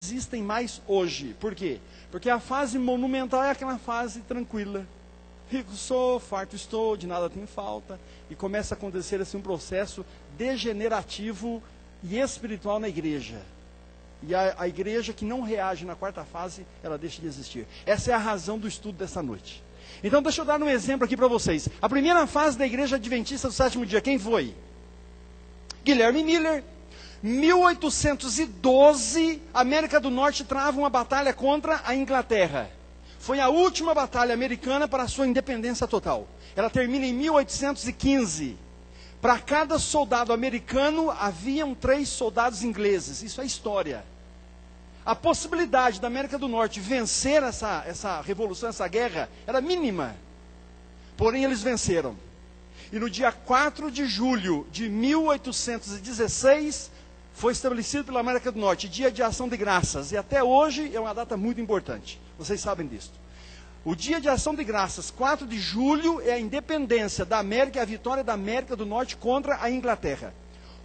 existem mais hoje. Por quê? Porque a fase monumental é aquela fase tranquila. Rico sou, farto estou, de nada tenho falta. E começa a acontecer assim um processo degenerativo e espiritual na igreja. E a igreja que não reage na quarta fase, ela deixa de existir. Essa é a razão do estudo dessa noite. Então deixa eu dar um exemplo aqui para vocês. A primeira fase da igreja adventista do sétimo dia, quem foi? Guilherme Miller. 1812, a América do Norte trava uma batalha contra a Inglaterra. Foi a última batalha americana para a sua independência total. Ela termina em 1815. Para cada soldado americano, haviam 3 soldados ingleses. Isso é história. A possibilidade da América do Norte vencer essa revolução, essa guerra, era mínima. Porém, eles venceram. E no dia 4 de julho de 1816, foi estabelecido pela América do Norte, Dia de Ação de Graças. E até hoje é uma data muito importante. Vocês sabem disso. O Dia de Ação de Graças, 4 de julho, é a independência da América, a vitória da América do Norte contra a Inglaterra.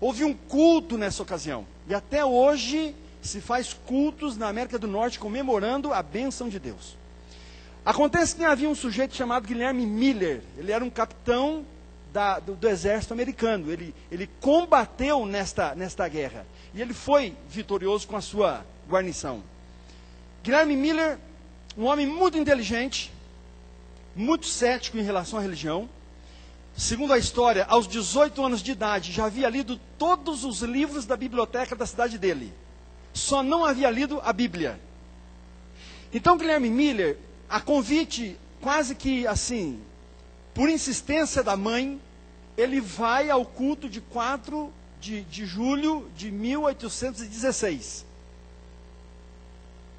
Houve um culto nessa ocasião. E até hoje se faz cultos na América do Norte comemorando a bênção de Deus. Acontece que havia um sujeito chamado Guilherme Miller. Ele era um capitão do exército americano. Ele combateu nesta guerra. E ele foi vitorioso com a sua guarnição. Guilherme Miller, um homem muito inteligente, muito cético em relação à religião. Segundo a história, aos 18 anos de idade, já havia lido todos os livros da biblioteca da cidade dele. Só não havia lido a Bíblia. Então, Guilherme Miller, a convite, quase que assim, por insistência da mãe, ele vai ao culto de 4 de julho de 1816.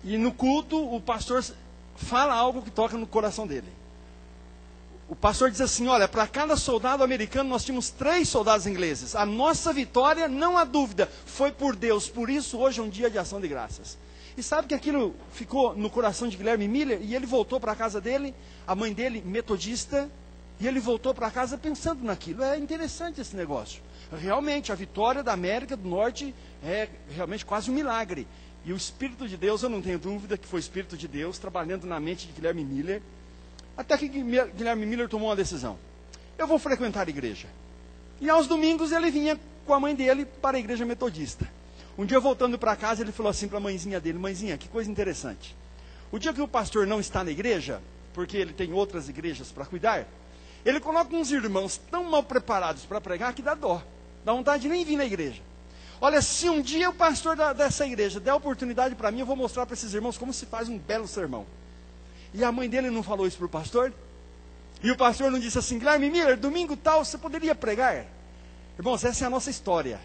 E no culto, o pastor fala algo que toca no coração dele. O pastor diz assim: olha, para cada soldado americano nós tínhamos 3 soldados ingleses. A nossa vitória, não há dúvida, foi por Deus. Por isso hoje é um dia de ação de graças. E sabe que aquilo ficou no coração de Guilherme Miller? E ele voltou para a casa dele, a mãe dele metodista, e ele voltou para casa pensando naquilo. É interessante esse negócio. Realmente, a vitória da América do Norte é realmente quase um milagre. E o Espírito de Deus, eu não tenho dúvida que foi o Espírito de Deus trabalhando na mente de Guilherme Miller. Até que Guilherme Miller tomou uma decisão. Eu vou frequentar a igreja. E aos domingos ele vinha com a mãe dele para a igreja metodista. Um dia voltando para casa, ele falou assim para a mãezinha dele: mãezinha, que coisa interessante. O dia que o pastor não está na igreja, porque ele tem outras igrejas para cuidar, ele coloca uns irmãos tão mal preparados para pregar que dá dó. Dá vontade de nem vir na igreja. Olha, se um dia o pastor dessa igreja der oportunidade para mim, eu vou mostrar para esses irmãos como se faz um belo sermão. E a mãe dele não falou isso para o pastor? E o pastor não disse assim: Guilherme Miller, domingo tal, você poderia pregar? Irmãos, essa é a nossa história.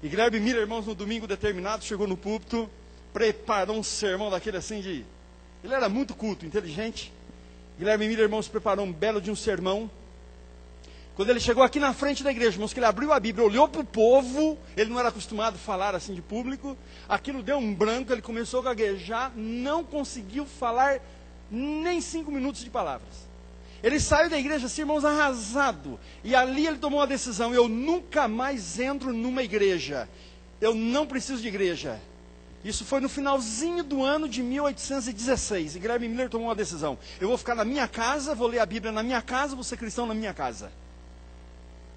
E Guilherme Miller, irmãos, no domingo determinado, chegou no púlpito, preparou um sermão daquele assim de... Ele era muito culto, inteligente. Guilherme Miller, irmãos, preparou um belo de um sermão. Quando ele chegou aqui na frente da igreja, irmãos, que ele abriu a Bíblia, olhou para o povo, ele não era acostumado a falar assim de público, aquilo deu um branco, ele começou a gaguejar, não conseguiu falar nem 5 minutos de palavras. Ele saiu da igreja assim, irmãos, arrasado, e ali ele tomou uma decisão: eu nunca mais entro numa igreja, eu não preciso de igreja. Isso foi no finalzinho do ano de 1816, e Guilherme Miller tomou uma decisão: eu vou ficar na minha casa, vou ler a Bíblia na minha casa, vou ser cristão na minha casa.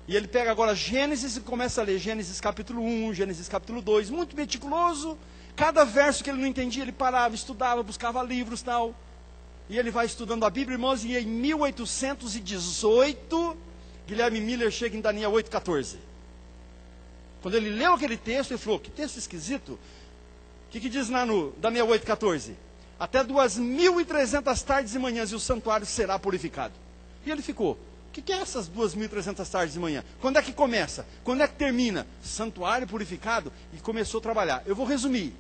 E ele pega agora Gênesis e começa a ler Gênesis capítulo 1, Gênesis capítulo 2, muito meticuloso. Cada verso que ele não entendia, ele parava, estudava, buscava livros e tal. E ele vai estudando a Bíblia, irmãos, e em 1818, Guilherme Miller chega em Daniel 8,14. Quando ele leu aquele texto, ele falou: que texto esquisito. O que diz lá no Daniel 8,14? Até 2.300 tardes e manhãs e o santuário será purificado. E ele ficou: o que é essas 2.300 tardes e manhã? Quando é que começa? Quando é que termina? Santuário purificado. E começou a trabalhar. Eu vou resumir.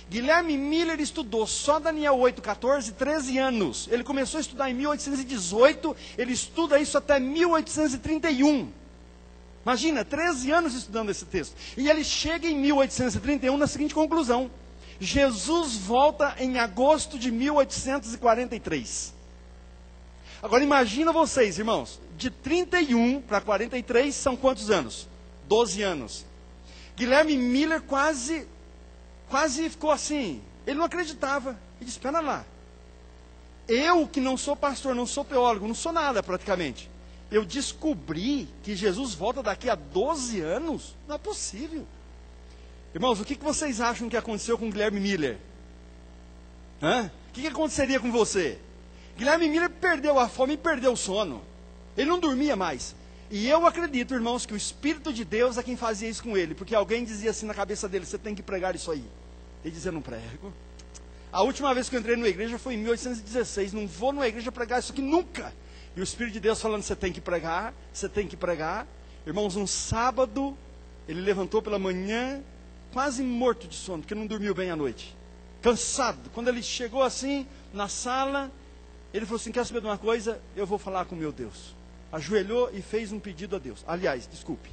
Guilherme Miller estudou só Daniel 8,14, 13 anos. Ele começou a estudar em 1818, ele estuda isso até 1831. Imagina, 13 anos estudando esse texto. E ele chega em 1831 na seguinte conclusão: Jesus volta em agosto de 1843. Agora imagina vocês, irmãos, de 31 para 43 são quantos anos? 12 anos. Guilherme Miller quase quase ficou assim. Ele não acreditava. Ele disse, espera lá. Eu que não sou pastor, não sou teólogo, não sou nada praticamente. Eu descobri que Jesus volta daqui a 12 anos? Não é possível. Irmãos, o que vocês acham que aconteceu com Guilherme Miller? O que aconteceria com você? Guilherme Miller perdeu a fome e perdeu o sono. Ele não dormia mais. E eu acredito, irmãos, que o Espírito de Deus é quem fazia isso com ele. Porque alguém dizia assim na cabeça dele, você tem que pregar isso aí. Ele dizia, não prego. A última vez que eu entrei numa igreja foi em 1816. Não vou numa igreja pregar isso aqui nunca. E o Espírito de Deus falando, você tem que pregar, você tem que pregar. Irmãos, um sábado, ele levantou pela manhã, quase morto de sono, porque não dormiu bem à noite. Cansado. Quando ele chegou assim, na sala, ele falou assim, quer saber de uma coisa? Eu vou falar com meu Deus. Ajoelhou e fez um pedido a Deus. Aliás, desculpe.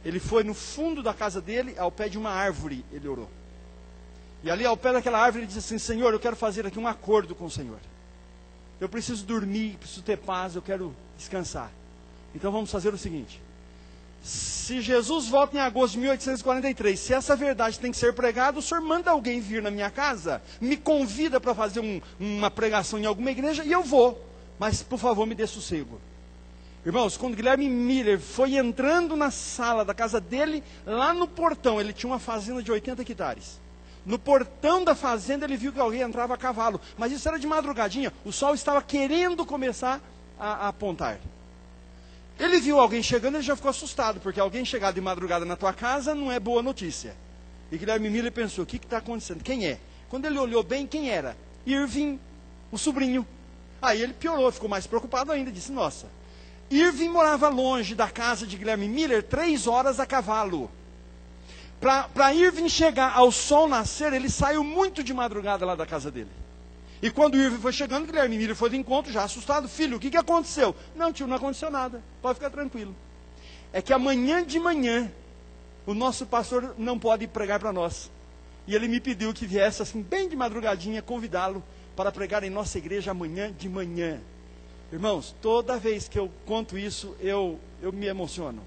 Ele foi no fundo da casa dele, ao pé de uma árvore, ele orou. E ali ao pé daquela árvore, ele disse assim, Senhor, eu quero fazer aqui um acordo com o Senhor. Eu preciso dormir, preciso ter paz, eu quero descansar. Então vamos fazer o seguinte. Se Jesus volta em agosto de 1843, se essa verdade tem que ser pregada, o senhor manda alguém vir na minha casa, me convida para fazer uma pregação em alguma igreja e eu vou. Mas por favor me dê sossego. Irmãos, quando Guilherme Miller foi entrando na sala da casa dele, lá no portão, ele tinha uma fazenda de 80 hectares. No portão da fazenda ele viu que alguém entrava a cavalo, mas isso era de madrugadinha, o sol estava querendo começar a apontar. Ele viu alguém chegando, ele já ficou assustado, porque alguém chegar de madrugada na tua casa não é boa notícia. E Guilherme Miller pensou, o que está acontecendo? Quem é? Quando ele olhou bem, quem era? Irving, o sobrinho. Aí ele piorou, ficou mais preocupado ainda, disse, nossa. Irving morava longe da casa de Guilherme Miller, 3 horas a cavalo. Para Irving chegar ao sol nascer, ele saiu muito de madrugada lá da casa dele. E quando Irving foi chegando, Guilherme Miller foi do encontro, já assustado. Filho, o que aconteceu? Não, tio, não aconteceu nada. Pode ficar tranquilo. É que amanhã de manhã, o nosso pastor não pode pregar para nós. E ele me pediu que viesse assim, bem de madrugadinha, convidá-lo para pregar em nossa igreja amanhã de manhã. Irmãos, toda vez que eu conto isso, eu me emociono.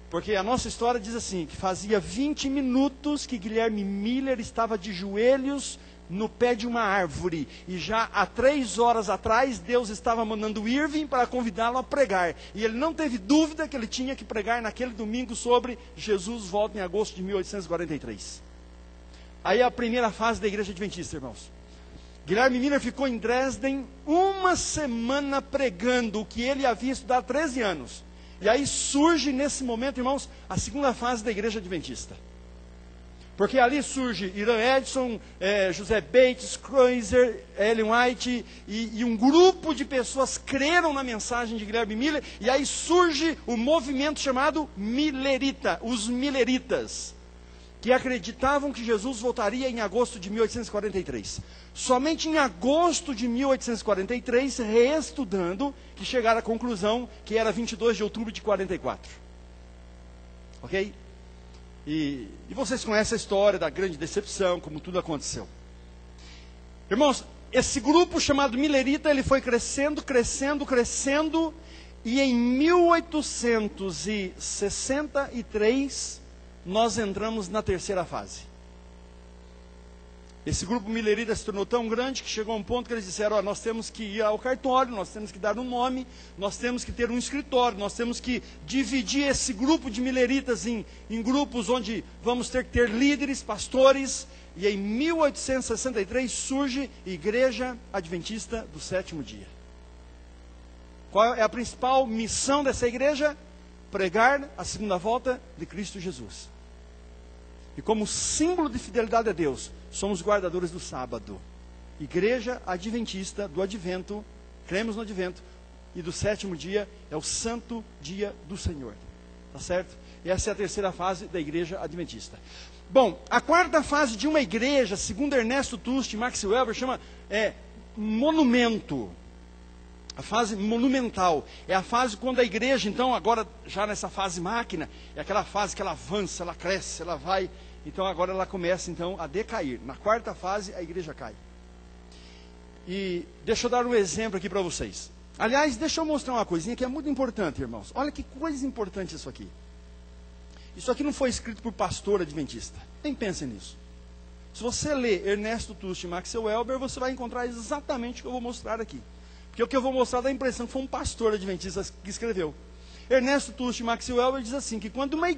Porque a nossa história diz assim, que fazia 20 minutos que Guilherme Miller estava de joelhos no pé de uma árvore. E já há 3 horas atrás, Deus estava mandando Irving para convidá-lo a pregar. E ele não teve dúvida que ele tinha que pregar naquele domingo sobre Jesus volta em agosto de 1843. Aí a primeira fase da igreja adventista, irmãos. Guilherme Miller ficou em Dresden 1 semana pregando o que ele havia estudado há 13 anos. E aí surge nesse momento, irmãos, a segunda fase da igreja adventista. Porque ali surge Irã Edson, José Bates, Kreuzer, Ellen White, e um grupo de pessoas creram na mensagem de Guilherme Miller, e aí surge o movimento chamado Millerita, os Milleritas, que acreditavam que Jesus voltaria em agosto de 1843. Somente em agosto de 1843, reestudando, que chegaram à conclusão que era 22 de outubro de 44. Ok? E vocês conhecem a história da grande decepção, como tudo aconteceu. Irmãos, esse grupo chamado Millerita, ele foi crescendo, crescendo, crescendo, e em 1863, nós entramos na terceira fase. Esse grupo Millerita se tornou tão grande que chegou a um ponto que eles disseram, nós temos que ir ao cartório, nós temos que dar um nome, nós temos que ter um escritório, nós temos que dividir esse grupo de Milleritas em grupos onde vamos ter que ter líderes, pastores, e em 1863 surge Igreja Adventista do Sétimo Dia. Qual é a principal missão dessa igreja? Pregar a segunda volta de Cristo Jesus. E como símbolo de fidelidade a Deus, somos guardadores do sábado. Igreja Adventista do Advento, cremos no Advento, e do sétimo dia é o santo dia do Senhor. Tá certo? E essa é a terceira fase da igreja adventista. Bom, a quarta fase de uma igreja, segundo Ernesto Tust e Max Weber, chama monumento. A fase monumental. É a fase quando a igreja, então, agora já nessa fase máquina, é aquela fase que ela avança, ela cresce, ela vai. Então agora ela começa então a decair. Na quarta fase a igreja cai. E deixa eu dar um exemplo aqui para vocês. Aliás, deixa eu mostrar uma coisinha que é muito importante, irmãos. Olha que coisa importante isso aqui. Isso aqui não foi escrito por pastor adventista. Nem pensem nisso. Se você ler Ernesto Tust e Max Welber, você vai encontrar exatamente o que eu vou mostrar aqui. Porque o que eu vou mostrar dá a impressão que foi um pastor adventista que escreveu. Ernesto Tust e Max Welber diz assim, que quando uma